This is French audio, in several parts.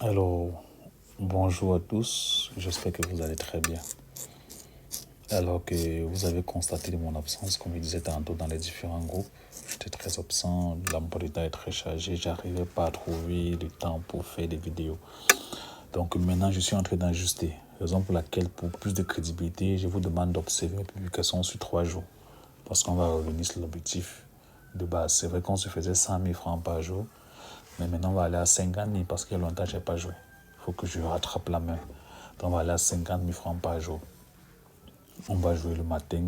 Alors, bonjour à tous, j'espère que vous allez très bien. Alors que vous avez constaté de mon absence, comme je disais tantôt dans les différents groupes, j'étais très absent, l'emploi du temps est très chargé, j'arrivais pas à trouver du temps pour faire des vidéos. Donc maintenant, je suis en train d'ajuster, raison pour laquelle, pour plus de crédibilité, je vous demande d'observer mes publications sur 3 jours, parce qu'on va revenir sur l'objectif de base. C'est vrai qu'on se faisait 100 000 francs par jour, mais maintenant on va aller à 50 000 parce qu'il y a longtemps que je n'ai pas joué. Il faut que je rattrape la main. Donc on va aller à 50 000 francs par jour. On va jouer le matin,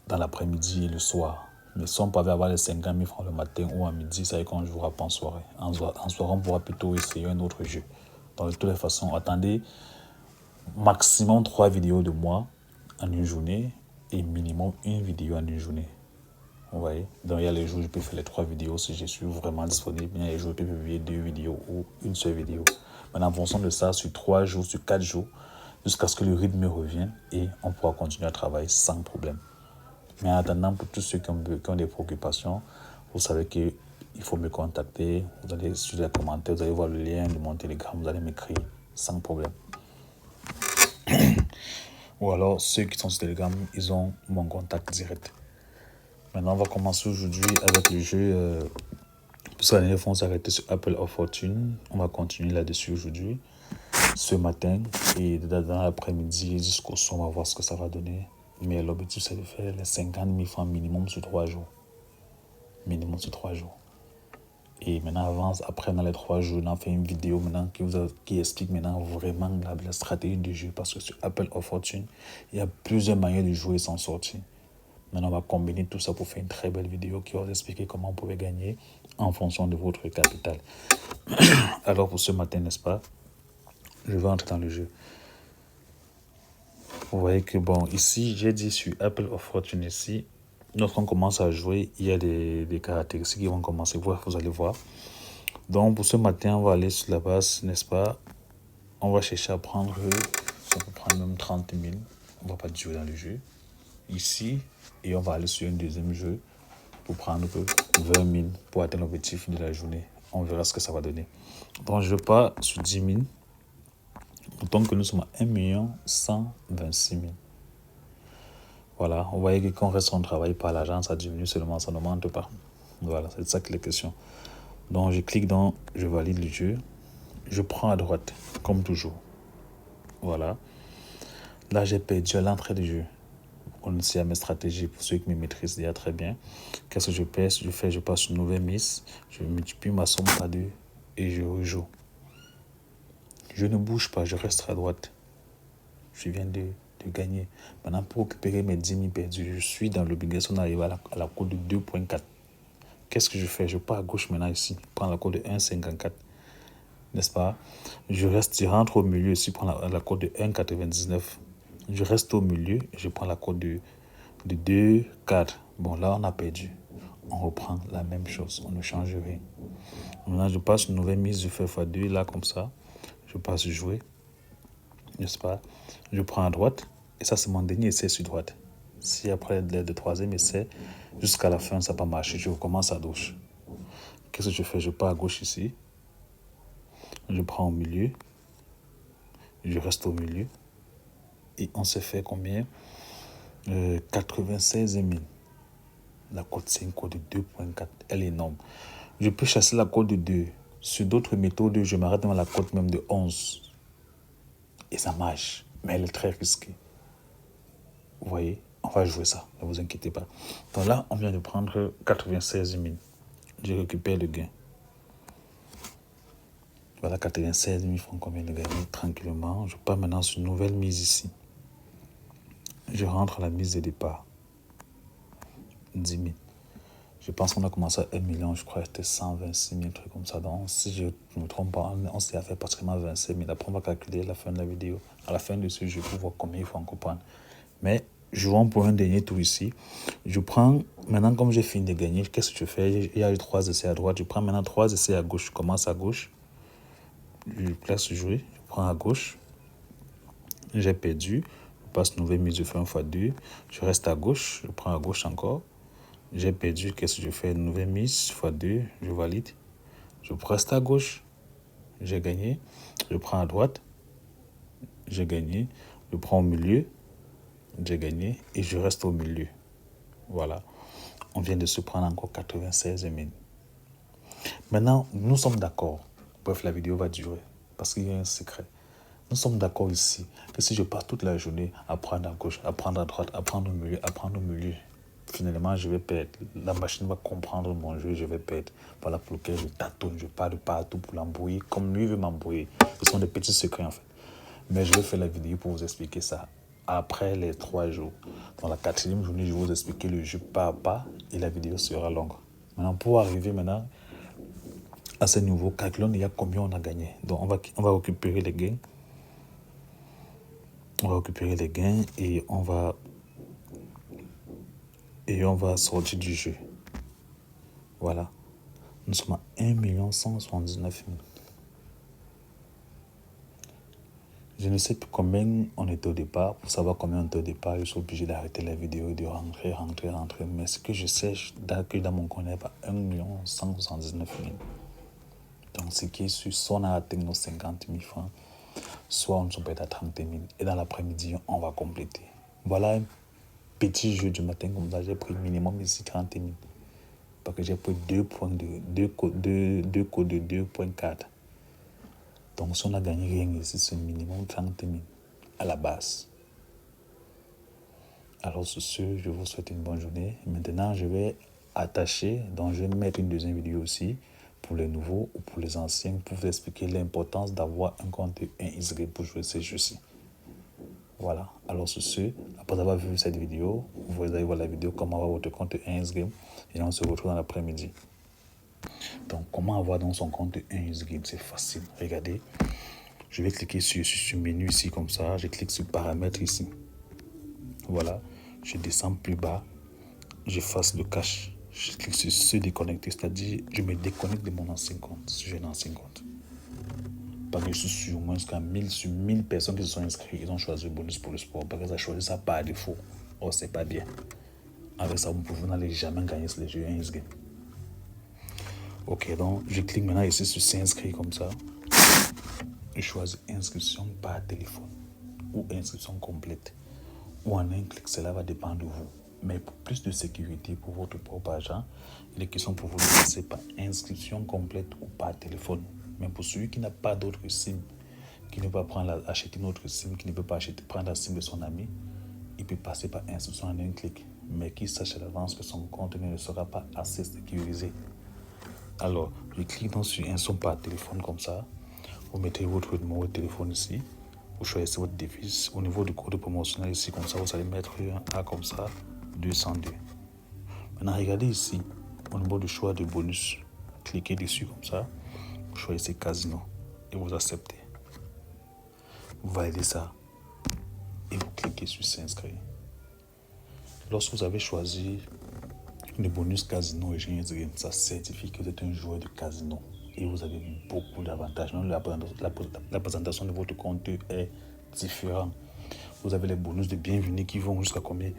dans l'après-midi et le soir. Mais si on pouvait avoir les 50 000 francs le matin ou à midi, ça veut dire qu'on ne jouera pas en soirée. En soirée, on pourra plutôt essayer un autre jeu. Donc de toutes les façons, attendez maximum 3 vidéos de moi en une journée et minimum une vidéo en une journée. Vous voyez? Donc il y a les jours où je peux faire les 3 vidéos si je suis vraiment disponible. Il y a les jours où je peux publier 2 vidéos ou une seule vidéo. Maintenant, en fonction de ça, sur 3 jours, sur 4 jours, jusqu'à ce que le rythme revienne et on pourra continuer à travailler sans problème. Mais en attendant, pour tous ceux qui ont des préoccupations, vous savez qu'il faut me contacter. Vous allez sur les commentaires, vous allez voir le lien de mon Telegram, vous allez m'écrire sans problème. Ou alors, ceux qui sont sur Telegram, ils ont mon contact direct. Maintenant, on va commencer aujourd'hui avec le jeu. Parce que la dernière fois, on s'est arrêté sur Apple of Fortune. On va continuer là-dessus aujourd'hui, ce matin. Et dans l'après-midi jusqu'au soir, on va voir ce que ça va donner. Mais l'objectif, c'est de faire les 50 000 francs minimum sur 3 jours. Minimum sur 3 jours. Et maintenant, après, dans les 3 jours, on a fait une vidéo maintenant qui explique maintenant vraiment la stratégie du jeu. Parce que sur Apple of Fortune, il y a plusieurs manières de jouer sans sortir. Maintenant, on va combiner tout ça pour faire une très belle vidéo qui va vous expliquer comment vous pouvez gagner en fonction de votre capital. Alors, pour ce matin, n'est-ce pas, je vais entrer dans le jeu. Vous voyez que, bon, ici, j'ai dit sur Apple of Fortune, ici, lorsqu'on commence à jouer, il y a des caractéristiques qui vont commencer. Vous allez voir. Donc, pour ce matin, on va aller sur la base, n'est-ce pas? On va chercher à prendre, on peut prendre même 30 000. On ne va pas jouer dans le jeu. Ici, et on va aller sur un deuxième jeu pour prendre 20 000 pour atteindre l'objectif de la journée. On verra ce que ça va donner. Donc, je pars sur 10 000. Donc, nous sommes à 1 126 000. Voilà, vous voyez que quand on reste, on travaille pas, l'argent, ça diminue seulement, ça n'augmente pas. Voilà, c'est ça que les questions. Donc, je clique dans « Je valide le jeu ». Je prends à droite, comme toujours. Voilà. Là, j'ai perdu à l'entrée du jeu. On sait à mes stratégies pour ceux qui me maîtrisent déjà très bien. Qu'est-ce que je fais? Je passe une nouvelle mise. Je multiplie ma somme par 2 et je rejoue. Je ne bouge pas, je reste à droite. Je viens de gagner. Maintenant, pour récupérer mes 10 000 perdus, je suis dans l'obligation d'arriver à la cote de 2,4. Qu'est-ce que je fais? Je pars à gauche maintenant ici. Je prends la cote de 1,54. N'est-ce pas? Je rentre au milieu ici, je prends la cote de 1,99. Je reste au milieu et je prends la cote de 2,4. Bon, là, on a perdu. On reprend la même chose. On ne change rien. Maintenant, je passe une nouvelle mise. Je fais x2 là, comme ça. Je passe jouer. N'est-ce pas? Je prends à droite. Et ça, c'est mon dernier essai sur droite. Si après le troisième essai, jusqu'à la fin, ça n'a pas marché, je recommence à gauche. Qu'est-ce que je fais? Je pars à gauche ici. Je prends au milieu. Je reste au milieu. Et on s'est fait combien? 96 000. La cote, c'est une cote de 2,4. Elle est énorme. Je peux chasser la cote de 2. Sur d'autres méthodes, je m'arrête dans la cote même de 11. Et ça marche. Mais elle est très risquée. Vous voyez? On va jouer ça. Ne vous inquiétez pas. Donc là, on vient de prendre 96 000. Je récupère le gain. Voilà 96 000 francs qu'on vient de gagner tranquillement. Je pars maintenant sur une nouvelle mise ici. Je rentre à la mise de départ. 10 000. Je pense qu'on a commencé à 1 million, je crois que c'était 126 000, trucs comme ça. Donc, si je ne me trompe pas, on s'est fait pratiquement 27 000. Après, on va calculer à la fin de la vidéo. À la fin de ce jeu, pour voir combien il faut en comprendre. Mais, jouons pour un dernier tour ici. Je prends, maintenant, comme j'ai fini de gagner, qu'est-ce que je fais? Il y a eu 3 essais à droite. Je prends maintenant 3 essais à gauche. Je commence à gauche. Je place jouer. Je prends à gauche. J'ai perdu. Je passe nouvelle mise, je fais 1 x 2. Je reste à gauche. Je prends à gauche encore. J'ai perdu, qu'est-ce que je fais? Une nouvelle mise, x2, je valide. Je reste à gauche. j'ai gagné. Je prends à droite, j'ai gagné. Je prends au milieu, j'ai gagné. Et je reste au milieu. Voilà. On vient de se prendre encore 96 000. Maintenant, nous sommes d'accord. Bref, la vidéo va durer. Parce qu'il y a un secret. Nous sommes d'accord ici que si je passe toute la journée à prendre à gauche, à prendre à droite, à prendre au milieu, finalement, je vais perdre. La machine va comprendre mon jeu, je vais perdre. Voilà pour lequel je tâtonne, je pars de partout pour l'embrouiller, comme lui veut m'embrouiller. Ce sont des petits secrets, en fait. Mais je vais faire la vidéo pour vous expliquer ça après les 3 jours. Dans la 4e journée, je vais vous expliquer le jeu pas à pas et la vidéo sera longue. Maintenant, pour arriver maintenant à ce niveau, calculons il y a combien on a gagné. Donc, on va récupérer les gains. On va récupérer les gains et on va sortir du jeu. Voilà. Nous sommes à 1 179 000. Je ne sais plus combien on était au départ. Pour savoir combien on était au départ, je suis obligé d'arrêter la vidéo et de rentrer. Mais ce que je sais, que dans mon compte, il y a 1 179 000. Donc, ce qui est sûr, soit on a atteint nos 50 000 francs, soit on peut être à 30 000. Et dans l'après-midi, on va compléter. Voilà un petit jeu du matin comme ça. J'ai pris minimum ici 30 000. Parce que j'ai pris 2 codes de 2.4. Donc, si on a gagné rien ici, c'est minimum 30 000 à la base. Alors, sur ce, je vous souhaite une bonne journée. Maintenant, je vais attacher, donc je vais mettre une deuxième vidéo aussi pour les nouveaux ou pour les anciens pour vous expliquer l'importance d'avoir un compte 1xGame pour jouer ces jeux-ci. Voilà. Alors, sur ce, après avoir vu cette vidéo, vous allez voir la vidéo comment avoir votre compte 1xGame et on se retrouve dans l'après-midi. Donc, comment avoir dans son compte 1xGame? C'est facile. Regardez. Je vais cliquer sur ce menu ici comme ça. Je clique sur paramètres ici. Voilà. Je descends plus bas. J'efface le cache. Je clique sur se déconnecter. C'est-à-dire, je me déconnecte de mon ancien compte. Si j'ai un ancien compte. Parce que je suis sur moins qu'à 1000 personnes qui se sont inscrites. Ils ont choisi le bonus pour le sport. Parce que ça choisi ça par défaut. Oh, c'est pas bien. Avec ça, vous n'allez jamais gagner sur les jeux 1xGame. Ok, donc je clique maintenant ici sur s'inscrire comme ça. Je choisis inscription par téléphone ou inscription complète. Ou en un clic, cela va dépendre de vous. Mais pour plus de sécurité pour votre propre argent, il est question pour vous de passer par inscription complète ou par téléphone. Mais pour celui qui n'a pas d'autre SIM, qui ne peut pas acheter une autre SIM, qui ne peut pas prendre la SIM de son ami, il peut passer par inscription en un clic. Mais qu'il sache à l'avance que son compte ne sera pas assez sécurisé. Alors, je clique donc sur un son par téléphone comme ça. Vous mettez votre numéro de téléphone ici. Vous choisissez votre devise. Au niveau du code promotionnel ici, comme ça, vous allez mettre un A comme ça, 202. Maintenant, regardez ici, au niveau du choix de bonus. Cliquez dessus comme ça. Vous choisissez Casino et vous acceptez. Vous validez ça et vous cliquez sur s'inscrire. Lorsque vous avez choisi le bonus Casino et GNSGame, ça certifie que vous êtes un joueur de casino et vous avez beaucoup d'avantages. La présentation de votre compte est différente. Vous avez les bonus de bienvenue qui vont jusqu'à combien?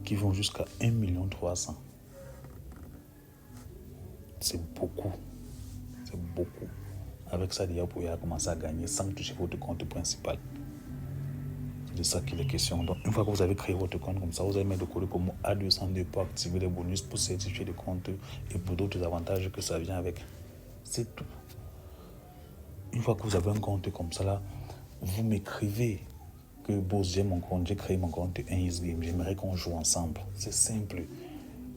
Qui vont jusqu'à 1 300 000. C'est beaucoup. C'est beaucoup. Avec ça, déjà, vous pouvez commencer à gagner sans toucher votre compte principal. C'est de ça qu'il est question. Donc, une fois que vous avez créé votre compte comme ça, vous allez mettre le code promo A202 pour activer les bonus, pour certifier le compte et pour d'autres avantages que ça vient avec. C'est tout. Une fois que vous avez un compte comme ça, là, vous m'écrivez que bon, j'ai mon compte, j'ai créé mon compte 1xGame, j'aimerais qu'on joue ensemble. C'est simple.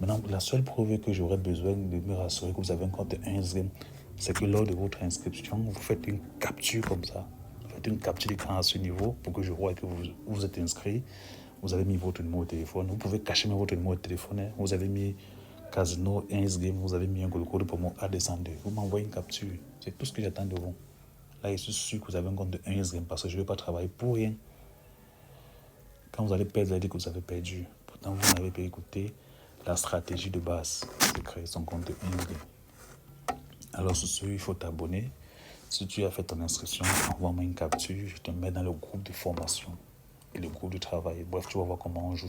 Maintenant, la seule preuve que j'aurais besoin de me rassurer que vous avez un compte 1xGame, c'est que lors de votre inscription, vous faites une capture comme ça. Vous faites une capture d'écran à ce niveau pour que je vois que vous êtes inscrit. Vous avez mis votre numéro de téléphone. Vous pouvez cacher même votre numéro de téléphone. Hein. Vous avez mis Casino 1xGame, vous avez mis un code pour moi A202. Vous m'envoyez une capture. C'est tout ce que j'attends de vous. Là, je suis sûr que vous avez un compte de 1xGame parce que je ne vais pas travailler pour rien. Quand vous allez perdre, vous allez dire que vous avez perdu. Pourtant, vous n'avez pas écouté la stratégie de base de créer son compte de 1xGame. Alors, sur ce, il faut t'abonner. Si tu as fait ton inscription, envoie-moi une capture. Je te mets dans le groupe de formation et le groupe de travail. Bref, tu vas voir comment on joue.